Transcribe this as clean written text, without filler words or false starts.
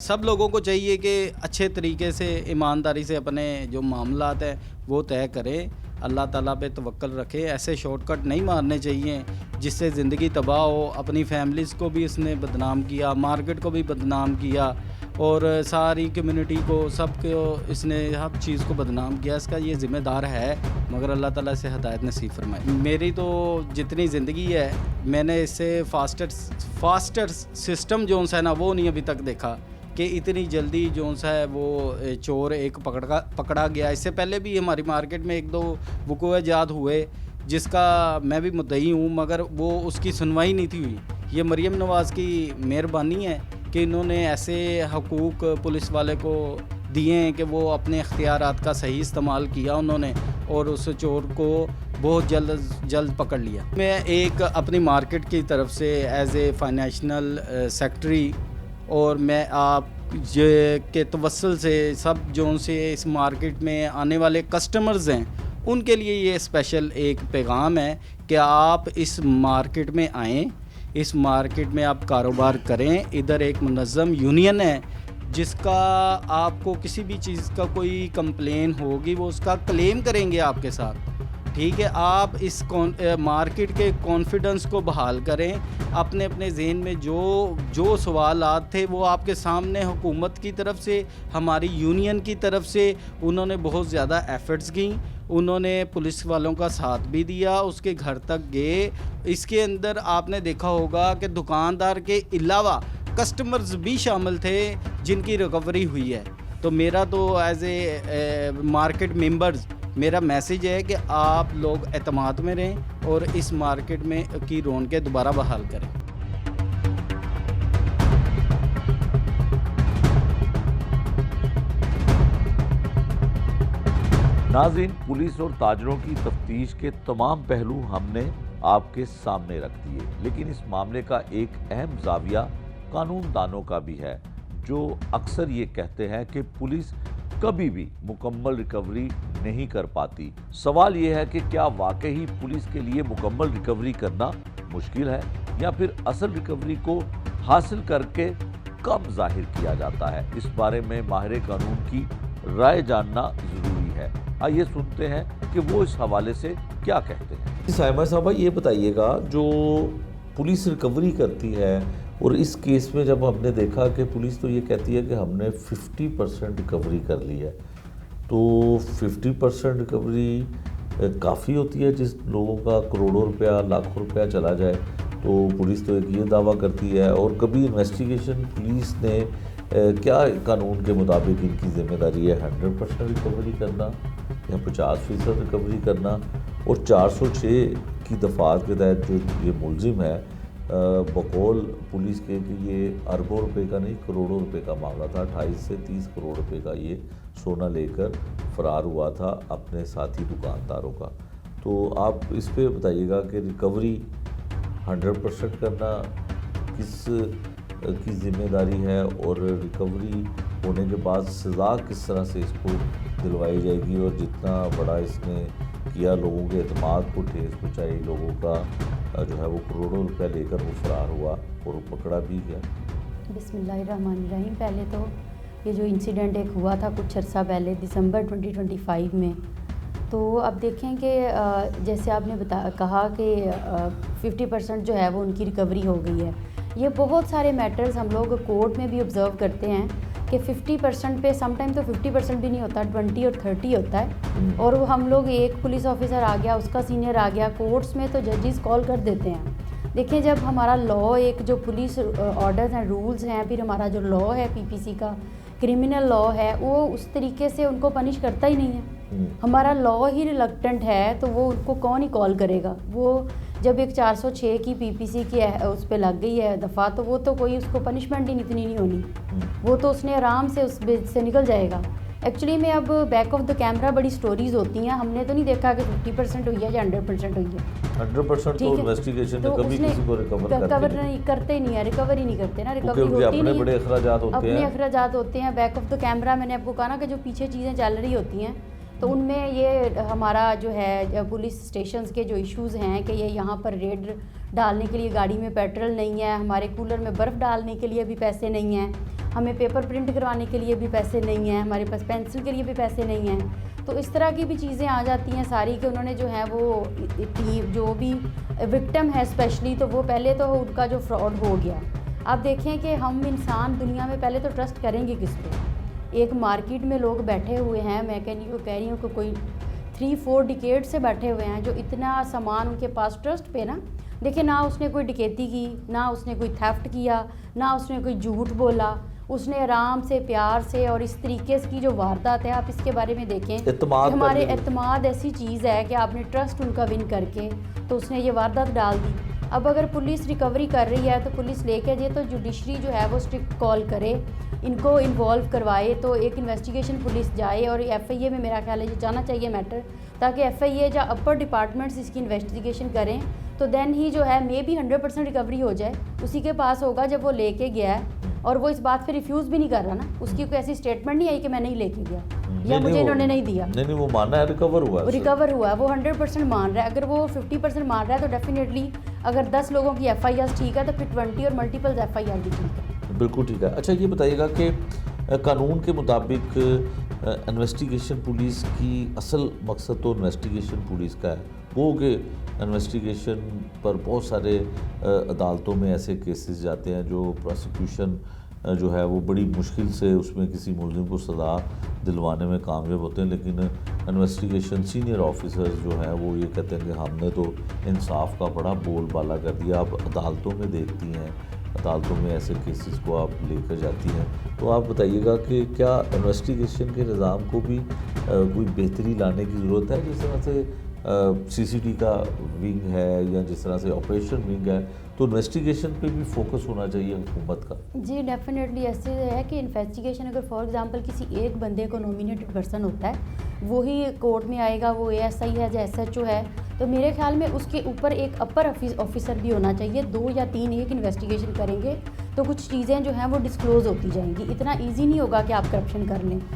सब लोगों को चाहिए कि अच्छे तरीके से ईमानदारी से अपने जो मामलात हैं वो तय करें, अल्लाह ताला पे तवक्कल रखें। ऐसे शॉर्टकट नहीं मारने चाहिए जिससे ज़िंदगी तबाह हो। अपनी फैमिलीज़ को भी इसने बदनाम किया, मार्केट को भी बदनाम किया और सारी कम्युनिटी को, सबको इसने हर चीज़ को बदनाम किया। इसका ये ज़िम्मेदार है, मगर अल्लाह ताला से हिदायत नसीब फरमाए। मेरी तो जितनी ज़िंदगी है, मैंने इससे फास्टर सिस्टम जो है ना वो नहीं अभी तक देखा कि इतनी जल्दी जो सा है वो चोर एक पकड़ा गया। इससे पहले भी हमारी मार्केट में एक दो वक़ूअ-जात हुए जिसका मैं भी मुद्दई हूँ, मगर वो उसकी सुनवाई नहीं थी हुई। ये मरीम नवाज़ की मेहरबानी है कि इन्होंने ऐसे हकूक़ पुलिस वाले को दिए हैं कि वो अपने इख्तियारात का सही इस्तेमाल किया उन्होंने और उस चोर को बहुत जल्द पकड़ लिया। मैं एक अपनी मार्केट की तरफ से एज़ ए फाइनेंशियल सेक्रेटरी और मैं आप ये के तवस्सुल से सब जो से इस मार्केट में आने वाले कस्टमर्स हैं उनके लिए ये स्पेशल एक पैगाम है कि आप इस मार्केट में आएँ, इस मार्केट में आप कारोबार करें। इधर एक मुनज़्ज़म यूनियन है जिसका आपको किसी भी चीज़ का कोई कंप्लेन होगी वो उसका क्लेम करेंगे आपके साथ। ठीक है, आप इस मार्केट के कॉन्फिडेंस को बहाल करें। अपने अपने ज़हन में जो सवालात थे वो आपके सामने हुकूमत की तरफ से, हमारी यूनियन की तरफ से उन्होंने बहुत ज़्यादा एफ़र्ट्स की। उन्होंने पुलिस वालों का साथ भी दिया, उसके घर तक गए। इसके अंदर आपने देखा होगा कि दुकानदार के अलावा कस्टमर्स भी शामिल थे जिनकी रिकवरी हुई है। तो मेरा तो एज़ ए मार्केट मेंबर्स मेरा मैसेज है कि आप लोग एतमाद में रहें और इस मार्केट में की रौनकें दोबारा बहाल करें। नाज़रीन, पुलिस और ताजरों की तफ्तीश के तमाम पहलू हमने आपके सामने रख दिए, लेकिन इस मामले का एक अहम ज़ाविया कानूनदानों का भी है, जो अक्सर ये कहते हैं कि पुलिस कभी भी मुकम्मल रिकवरी नहीं कर पाती। सवाल ये है कि क्या वाकई पुलिस के लिए मुकम्मल रिकवरी करना मुश्किल है या फिर असल रिकवरी को हासिल करके कब जाहिर किया जाता है। इस बारे में माहिर कानून की राय जानना ज़रूरी है। आइए सुनते हैं कि वो इस हवाले से क्या कहते हैं। साइमा साहबा, ये बताइएगा, जो पुलिस रिकवरी करती है और इस केस में जब हमने देखा कि पुलिस तो ये कहती है कि हमने 50% रिकवरी कर ली है, तो 50% रिकवरी काफ़ी होती है। जिस लोगों का करोड़ों रुपया, लाखों रुपया चला जाए, तो पुलिस तो एक ये दावा करती है। और कभी इन्वेस्टिगेशन पुलिस ने क्या कानून के मुताबिक इनकी ज़िम्मेदारी है 100% रिकवरी करना या 50% रिकवरी करना। और 406 की दफ़ात के तहत जो ये मुलजिम है, बकौल पुलिस के कि ये अरबों रुपए का नहीं करोड़ों रुपए का मामला था। 28 से 30 करोड़ रुपए का ये सोना लेकर फरार हुआ था अपने साथी दुकानदारों का। तो आप इस पे बताइएगा कि रिकवरी 100% करना किस की ज़िम्मेदारी है और रिकवरी होने के बाद सज़ा किस तरह से इसको दिलवाई जाएगी। और जितना बड़ा इसने किया, लोगों के एतमाद को ठेस पहुँचाई, लोगों का जो है वो करोड़ों रुपया लेकर वो फरार हुआ और वो पकड़ा भी गया। बिस्मिल्लाहिर्रहमानिर्रहीम। पहले तो ये जो इंसिडेंट एक हुआ था कुछ अर्सा पहले दिसंबर 2025 में, तो अब देखें कि जैसे आपने कहा कि 50% जो है वो उनकी रिकवरी हो गई है। ये बहुत सारे मैटर्स हम लोग कोर्ट में भी ऑब्ज़र्व करते हैं कि 50% पे समटाइम तो 50% भी नहीं होता, 20 और 30 होता है। और वो हम लोग, एक पुलिस ऑफिसर आ गया, उसका सीनियर आ गया, कोर्ट्स में तो जजेस कॉल कर देते हैं। देखिए, जब हमारा लॉ, एक जो पुलिस ऑर्डर्स हैं, रूल्स हैं, फिर हमारा जो लॉ है पीपीसी का, क्रिमिनल लॉ है, वो उस तरीके से उनको पनिश करता ही नहीं है। हमारा लॉ ही रिलक्टेंट है, तो वो उनको कौन ही कॉल करेगा। वो जब एक 406 की पीपीसी की उस पर लग गई है दफ़ा, तो वो तो कोई उसको पनिशमेंट ही इतनी नहीं होनी, वो तो उसने आराम से उस से निकल जाएगा। एक्चुअली में अब बैक ऑफ द कैमरा बड़ी स्टोरीज होती हैं। हमने तो नहीं देखा कि 50% हुई है या 100% हुई है। 100% तो इन्वेस्टिगेशन में कभी किसी को रिकवर नहीं करते ही नहीं है, रिकवरी नहीं करते ना, रिकवरी होती नहीं है। बड़े अखराजात होते हैं, अपने अखराजात होते हैं। बैक ऑफ द कैमरा मैंने आपको कहा ना कि जो पीछे चीज़ें चल रही होती हैं, तो उनमें ये हमारा जो है पुलिस स्टेशंस के जो इश्यूज़ हैं कि ये यहाँ पर रेड डालने के लिए गाड़ी में पेट्रोल नहीं है, हमारे कूलर में बर्फ़ डालने के लिए भी पैसे नहीं हैं, हमें पेपर प्रिंट करवाने के लिए भी पैसे नहीं हैं, हमारे पास पेंसिल के लिए भी पैसे नहीं हैं। तो इस तरह की भी चीज़ें आ जाती हैं सारी कि उन्होंने जो है वो जो भी विक्टिम है स्पेशली, तो वो पहले तो उनका जो फ्रॉड हो गया। आप देखें कि हम इंसान दुनिया में पहले तो ट्रस्ट करेंगे किस पे। एक मार्केट में लोग बैठे हुए हैं, मैं कह रही हूँ कि कोई 3-4 डिकेड से बैठे हुए हैं, जो इतना सामान उनके पास ट्रस्ट पे ना, देखिए ना उसने कोई डकैती की, ना उसने कोई थेफ्ट किया, ना उसने कोई झूठ बोला, उसने आराम से प्यार से और इस तरीके की जो वारदात है, आप इसके बारे में देखें एतमाद कि हमारे करने की। एतमाद ऐसी चीज़ है कि आपने ट्रस्ट उनका विन करके तो उसने ये वारदात डाल दी। अब अगर पुलिस रिकवरी कर रही है तो पुलिस लेके जाए, तो जुडिशरी जो है वो स्ट्रिक्ट कॉल करे, इनको इन्वॉल्व करवाए, तो एक इन्वेस्टिगेशन पुलिस जाए और FIA में मेरा ख्याल है ये जाना चाहिए मैटर, ताकि FIA या अपर डिपार्टमेंट्स इसकी इन्वेस्टिगेशन करें, तो देन ही जो है मे बी 100% रिकवरी हो जाए। उसी के पास होगा जब वो लेके गया है, और वो इस बात पे रिफ्यूज़ भी नहीं कर रहा ना, उसकी कोई ऐसी स्टेटमेंट नहीं आई कि मैं नहीं लेके गया या मुझे इन्होंने नहीं दिया। नहीं, वो माना है, रिकवर हुआ है। रिकवर हुआ है, वो 100% मान रहा है। अगर वो 50% मान रहा है तो डेफिनेटली अगर 10 लोगों की FIR ठीक है तो फिर 20 और मल्टीपल FIR भी ठीक है। बिल्कुल ठीक है। अच्छा, ये बताइएगा कि कानून के मुताबिक इन्वेस्टिगेशन पुलिस की असल मकसद तो इन्वेस्टिगेशन पुलिस का है वो कि इन्वेस्टिगेशन पर बहुत सारे अदालतों में ऐसे केसेस जाते हैं जो प्रोसिक्यूशन जो है वो बड़ी मुश्किल से उसमें किसी मुलजिम को सज़ा दिलवाने में कामयाब होते हैं, लेकिन इन्वेस्टिगेशन सीनियर ऑफिसर्स जो है वो ये कहते हैं कि हमने तो इंसाफ का बड़ा बोलबाला कर दिया। आप अदालतों में देखती हैं, अदालतों में ऐसे केसेस को आप लेकर जाती हैं, तो आप बताइएगा कि क्या इन्वेस्टिगेशन के निज़ाम को भी कोई बेहतरी लाने की ज़रूरत है? जिस तरह से CCT का विंग है या जिस तरह से ऑपरेशन विंग है, तो इन्वेस्टिगेशन पे भी फोकस होना चाहिए हुकूमत का। जी डेफिनेटली ऐसे है कि इन्वेस्टिगेशन अगर फॉर एग्जांपल किसी एक बंदे को नॉमिनेटेड पर्सन होता है, वही कोर्ट में आएगा, वो ASI है या SHO है, तो मेरे ख्याल में उसके ऊपर एक अपर ऑफिसर भी होना चाहिए। 2 या 3 एक इन्वेस्टिगेशन करेंगे तो कुछ चीज़ें जो हैं वो डिस्क्लोज़ होती जाएंगी। इतना ईजी नहीं होगा कि आप करप्शन कर लें।